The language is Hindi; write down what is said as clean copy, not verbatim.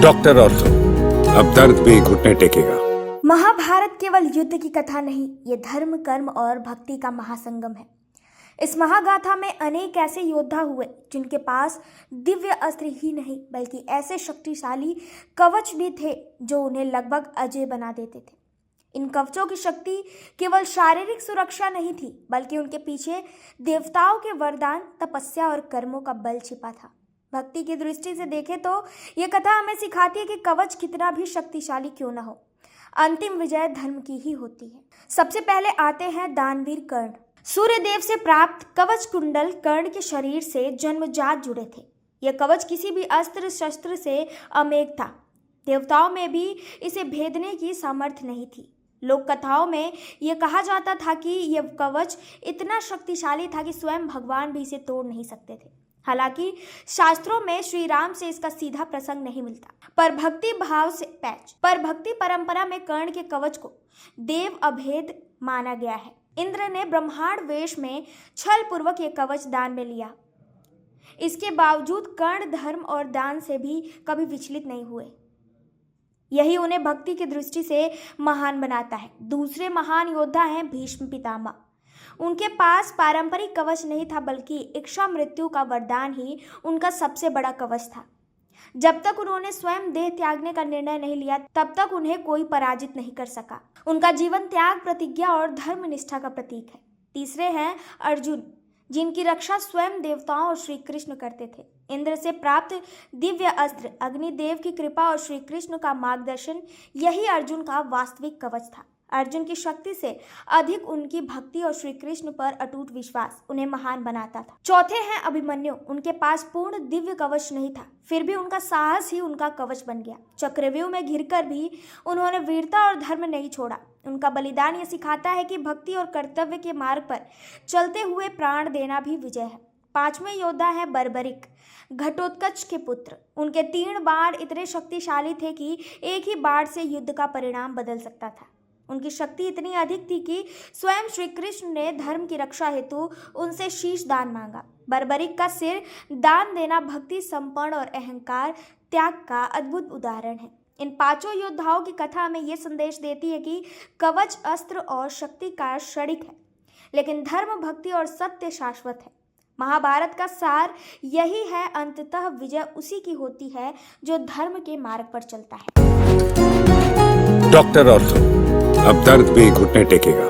डॉक्टर ऑर्थो, अब दर्द भी घुटने टेकेगा। महाभारत केवल युद्ध की कथा नहीं, ये धर्म, कर्म और भक्ति का महासंगम है। इस महागाथा में अनेक ऐसे योद्धा हुए जिनके पास दिव्य अस्त्र ही नहीं बल्कि ऐसे शक्तिशाली कवच भी थे जो उन्हें लगभग अजेय बना देते थे। इन कवचों की शक्ति केवल शारीरिक सुरक्षा नहीं थी बल्कि उनके पीछे देवताओं के वरदान, तपस्या और कर्मों का बल छिपा था। भक्ति की दृष्टि से देखें तो यह कथा हमें सिखाती है कि कवच कितना भी शक्तिशाली क्यों न हो, अंतिम विजय धर्म की ही होती है। सबसे पहले आते हैं दानवीर कर्ण। सूर्य देव से प्राप्त कवच कुंडल कर्ण के शरीर से जन्मजात जुड़े थे। यह कवच किसी भी अस्त्र शस्त्र से अमेघ था। देवताओं में भी इसे भेदने की सामर्थ्य नहीं थी। लोक कथाओं में यह कहा जाता था कि यह कवच इतना शक्तिशाली था कि स्वयं भगवान भी इसे तोड़ नहीं सकते थे। हालांकि शास्त्रों में श्री राम से इसका सीधा प्रसंग नहीं मिलता, पर भक्ति परंपरा में कर्ण के कवच को देव अभेद माना गया है। इंद्र ने ब्रह्मांड वेश में छल पूर्वक यह कवच दान में लिया। इसके बावजूद कर्ण धर्म और दान से भी कभी विचलित नहीं हुए। यही उन्हें भक्ति की दृष्टि से महान बनाता है। दूसरे महान योद्धा हैं भीष्म पितामह। उनके पास पारंपरिक कवच नहीं था बल्कि इच्छा मृत्यु का वरदान ही उनका सबसे बड़ा कवच था। जब तक उन्होंने स्वयं देह त्यागने का निर्णय नहीं लिया तब तक उन्हें कोई पराजित नहीं कर सका। उनका जीवन त्याग, प्रतिज्ञा और धर्म निष्ठा का प्रतीक है। तीसरे हैं अर्जुन, जिनकी रक्षा स्वयं देवताओं और श्री कृष्ण करते थे। इंद्र से प्राप्त दिव्य अस्त्र, अग्निदेव की कृपा और श्री कृष्ण का मार्गदर्शन, यही अर्जुन का वास्तविक कवच था। अर्जुन की शक्ति से अधिक उनकी भक्ति और श्री कृष्ण पर अटूट विश्वास उन्हें महान बनाता था। चौथे हैं अभिमन्यु। उनके पास पूर्ण दिव्य कवच नहीं था, फिर भी उनका साहस ही उनका कवच बन गया। चक्रव्यूह में घिरकर भी उन्होंने वीरता और धर्म नहीं छोड़ा। उनका बलिदान यह सिखाता है कि भक्ति और कर्तव्य के मार्ग पर चलते हुए प्राण देना भी विजय है। पांचवें योद्धा है बर्बरिक, घटोत्कच के पुत्र। उनके तीर्ण बाण इतने शक्तिशाली थे कि एक ही बाण से युद्ध का परिणाम बदल सकता था। उनकी शक्ति इतनी अधिक थी कि स्वयं श्री कृष्ण ने धर्म की रक्षा हेतु उनसे शीश दान मांगा। बर्बरिक का सिर दान देना भक्ति, समर्पण और अहंकार त्याग का अद्भुत उदाहरण है। इन पांचों योद्धाओं की कथा हमें यह संदेश देती है कि कवच, अस्त्र और शक्ति का क्षणिक है, लेकिन धर्म, भक्ति और सत्य शाश्वत है। महाभारत का सार यही है, अंततः विजय उसी की होती है जो धर्म के मार्ग पर चलता है। डॉक्टर ऑर्थो, अब दर्द भी घुटने टेकेगा।